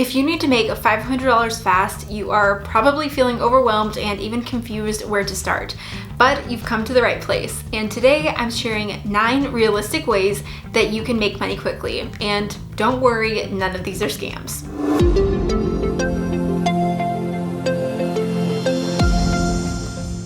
If you need to make $500 fast, you are probably feeling overwhelmed and even confused where to start. But you've come to the right place. And today I'm sharing 9 realistic ways that you can make money quickly. And don't worry, none of these are scams.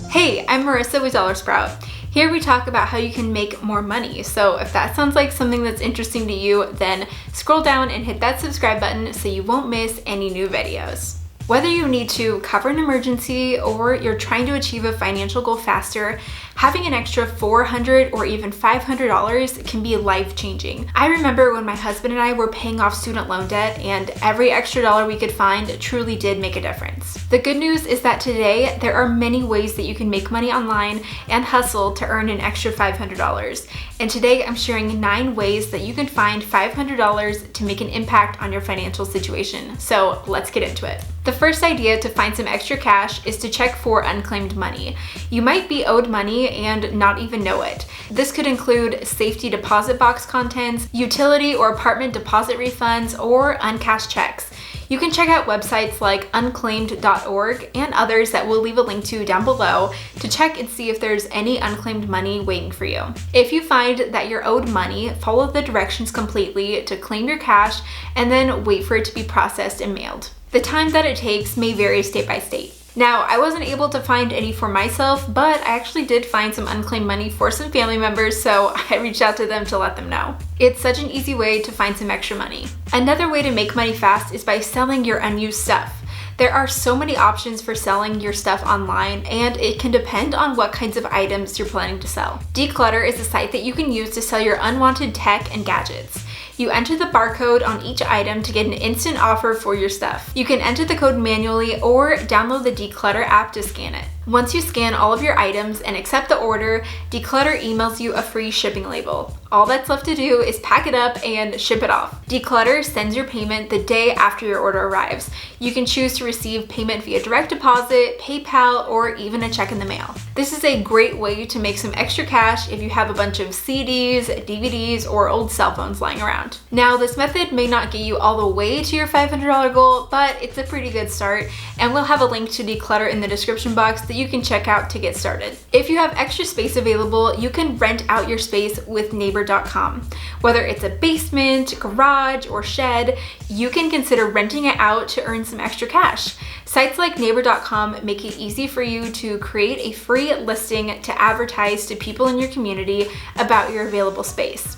Hey, I'm Marissa with Dollar Sprout. Here we talk about how you can make more money. So if that sounds like something that's interesting to you, then scroll down and hit that subscribe button so you won't miss any new videos. Whether you need to cover an emergency or you're trying to achieve a financial goal faster, having an extra $400 or even $500 can be life-changing. I remember when my husband and I were paying off student loan debt, and every extra dollar we could find truly did make a difference. The good news is that today there are many ways that you can make money online and hustle to earn an extra $500. And today I'm sharing 9 ways that you can find $500 to make an impact on your financial situation. So let's get into it. The first idea to find some extra cash is to check for unclaimed money. You might be owed money and not even know it. This could include safety deposit box contents, utility or apartment deposit refunds, or uncashed checks. You can check out websites like unclaimed.org and others that we'll leave a link to down below to check and see if there's any unclaimed money waiting for you. If you find that you're owed money, follow the directions completely to claim your cash and then wait for it to be processed and mailed. The time that it takes may vary state by state. Now, I wasn't able to find any for myself, but I actually did find some unclaimed money for some family members, so I reached out to them to let them know. It's such an easy way to find some extra money. Another way to make money fast is by selling your unused stuff. There are so many options for selling your stuff online, and it can depend on what kinds of items you're planning to sell. Declutter is a site that you can use to sell your unwanted tech and gadgets. You enter the barcode on each item to get an instant offer for your stuff. You can enter the code manually or download the Declutter app to scan it. Once you scan all of your items and accept the order, Declutter emails you a free shipping label. All that's left to do is pack it up and ship it off. Declutter sends your payment the day after your order arrives. You can choose to receive payment via direct deposit, PayPal, or even a check in the mail. This is a great way to make some extra cash if you have a bunch of CDs, DVDs, or old cell phones lying around. Now, this method may not get you all the way to your $500 goal, but it's a pretty good start, and we'll have a link to Declutter in the description box that you can check out to get started. If you have extra space available, you can rent out your space with Neighbor.com. Whether it's a basement, garage, or shed, you can consider renting it out to earn some extra cash. Sites like Neighbor.com make it easy for you to create a free listing to advertise to people in your community about your available space.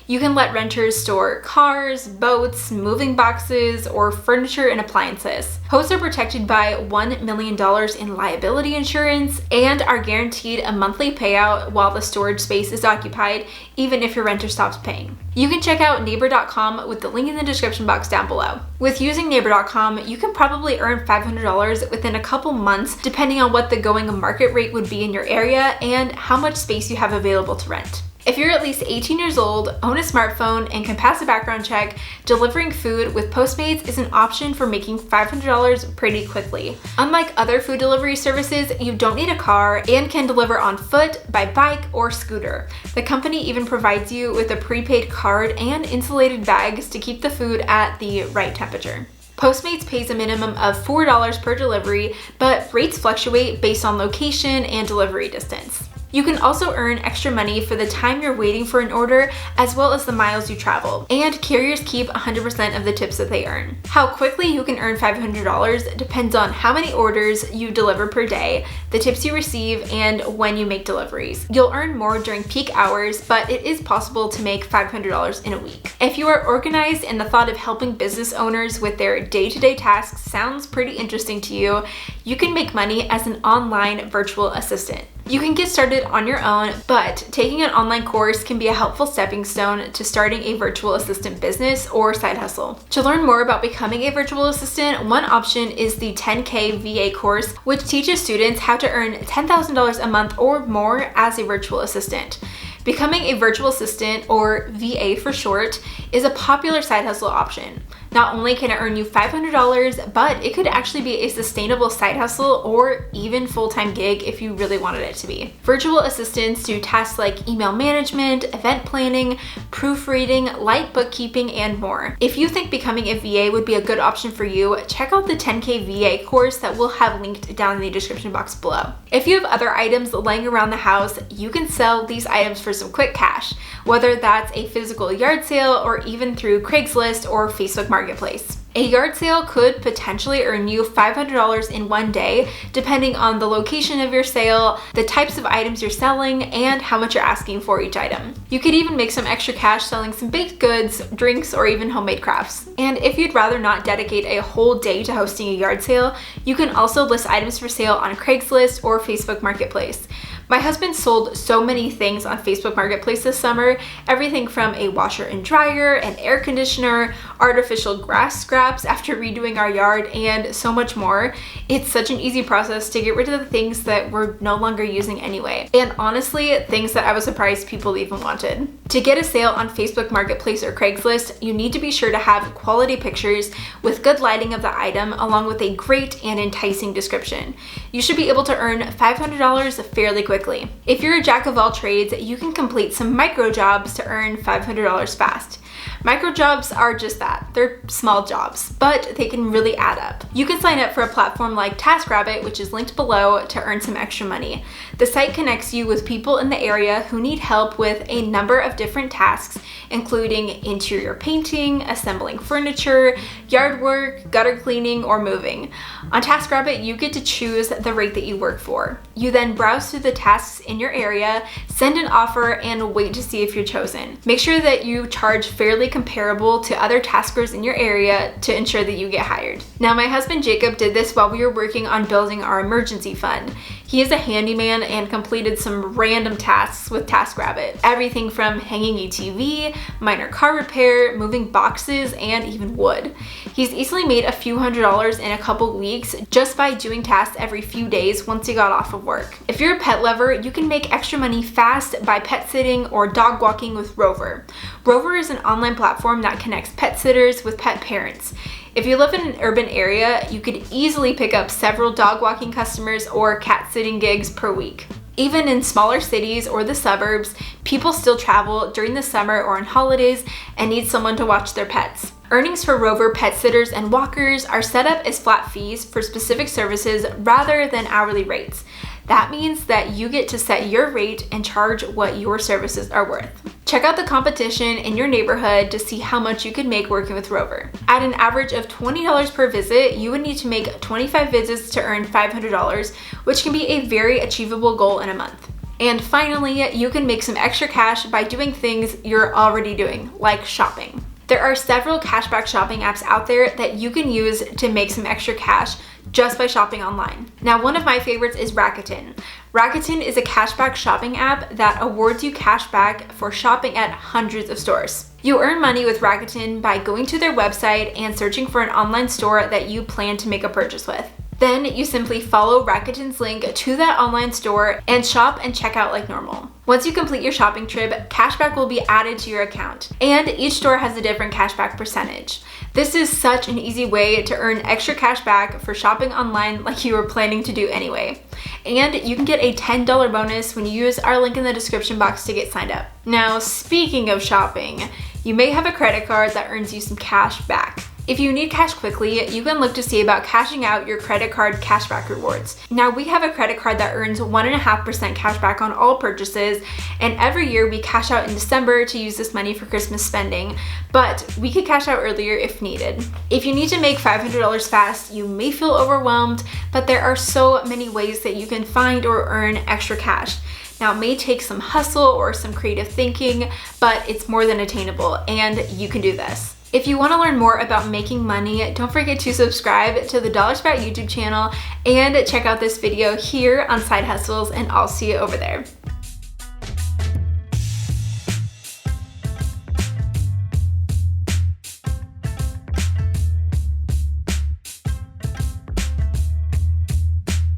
You can let renters store cars, boats, moving boxes, or furniture and appliances. Hosts are protected by $1 million in liability insurance and are guaranteed a monthly payout while the storage space is occupied, even if your renter stops paying. You can check out Neighbor.com with the link in the description box down below. With using Neighbor.com, you can probably earn $500 within a couple months, depending on what the going market rate would be in your area and how much space you have available to rent. If you're at least 18 years old, own a smartphone, and can pass a background check, delivering food with Postmates is an option for making $500 pretty quickly. Unlike other food delivery services, you don't need a car and can deliver on foot, by bike, or scooter. The company even provides you with a prepaid card and insulated bags to keep the food at the right temperature. Postmates pays a minimum of $4 per delivery, but rates fluctuate based on location and delivery distance. You can also earn extra money for the time you're waiting for an order, as well as the miles you travel, and carriers keep 100% of the tips that they earn. How quickly you can earn $500 depends on how many orders you deliver per day, the tips you receive, and when you make deliveries. You'll earn more during peak hours, but it is possible to make $500 in a week. If you are organized and the thought of helping business owners with their day-to-day tasks sounds pretty interesting to you, you can make money as an online virtual assistant. You can get started on your own, but taking an online course can be a helpful stepping stone to starting a virtual assistant business or side hustle. To learn more about becoming a virtual assistant, one option is the 10K VA course, which teaches students how to earn $10,000 a month or more as a virtual assistant. Becoming a virtual assistant, or VA for short, is a popular side hustle option. Not only can it earn you $500, but it could actually be a sustainable side hustle or even full-time gig if you really wanted it to be. Virtual assistants do tasks like email management, event planning, proofreading, light bookkeeping, and more. If you think becoming a VA would be a good option for you, check out the 10K VA course that we'll have linked down in the description box below. If you have other items laying around the house, you can sell these items for some quick cash, whether that's a physical yard sale or even through Craigslist or Facebook Marketplace. A yard sale could potentially earn you $500 in one day, depending on the location of your sale, the types of items you're selling, and how much you're asking for each item. You could even make some extra cash selling some baked goods, drinks, or even homemade crafts. And if you'd rather not dedicate a whole day to hosting a yard sale, you can also list items for sale on Craigslist or Facebook Marketplace. My husband sold so many things on Facebook Marketplace this summer, everything from a washer and dryer, an air conditioner, artificial grass scraps after redoing our yard, and so much more. It's such an easy process to get rid of the things that we're no longer using anyway. And honestly, things that I was surprised people even wanted. To get a sale on Facebook Marketplace or Craigslist, you need to be sure to have quality pictures with good lighting of the item along with a great and enticing description. You should be able to earn $500 fairly quickly. If you're a jack of all trades, you can complete some micro jobs to earn $500 fast. Micro jobs are just that. They're small jobs, but they can really add up. You can sign up for a platform like TaskRabbit, which is linked below, to earn some extra money. The site connects you with people in the area who need help with a number of different tasks, including interior painting, assembling furniture, yard work, gutter cleaning, or moving. On TaskRabbit, you get to choose the rate that you work for. You then browse through the tasks in your area, send an offer, and wait to see if you're chosen. Make sure that you charge fairly comparable to other taskers in your area to ensure that you get hired. Now, my husband Jacob did this while we were working on building our emergency fund. He is a handyman and completed some random tasks with TaskRabbit. Everything from hanging a TV, minor car repair, moving boxes, and even wood. He's easily made a few $100s in a couple weeks just by doing tasks every few days once he got off of work. If you're a pet lover, you can make extra money fast by pet sitting or dog walking with Rover. Rover is an online platform that connects pet sitters with pet parents. If you live in an urban area, you could easily pick up several dog walking customers or cat sitting gigs per week. Even in smaller cities or the suburbs, people still travel during the summer or on holidays and need someone to watch their pets. Earnings for Rover pet sitters and walkers are set up as flat fees for specific services rather than hourly rates. That means that you get to set your rate and charge what your services are worth. Check out the competition in your neighborhood to see how much you could make working with Rover. At an average of $20 per visit, you would need to make 25 visits to earn $500, which can be a very achievable goal in a month. And finally, you can make some extra cash by doing things you're already doing, like shopping. There are several cashback shopping apps out there that you can use to make some extra cash just by shopping online. Now, one of my favorites is Rakuten. Rakuten is a cashback shopping app that awards you cash back for shopping at hundreds of stores. You earn money with Rakuten by going to their website and searching for an online store that you plan to make a purchase with. Then you simply follow Rakuten's link to that online store and shop and check out like normal. Once you complete your shopping trip, cashback will be added to your account, and each store has a different cashback percentage. This is such an easy way to earn extra cash back for shopping online like you were planning to do anyway. And you can get a $10 bonus when you use our link in the description box to get signed up. Now, speaking of shopping, you may have a credit card that earns you some cash back. If you need cash quickly, you can look to see about cashing out your credit card cashback rewards. Now, we have a credit card that earns 1.5% cashback on all purchases, and every year we cash out in December to use this money for Christmas spending, but we could cash out earlier if needed. If you need to make $500 fast, you may feel overwhelmed, but there are so many ways that you can find or earn extra cash. Now, it may take some hustle or some creative thinking, but it's more than attainable, and you can do this. If you want to learn more about making money, don't forget to subscribe to the Dollar Sprout YouTube channel and check out this video here on Side Hustles, and I'll see you over there.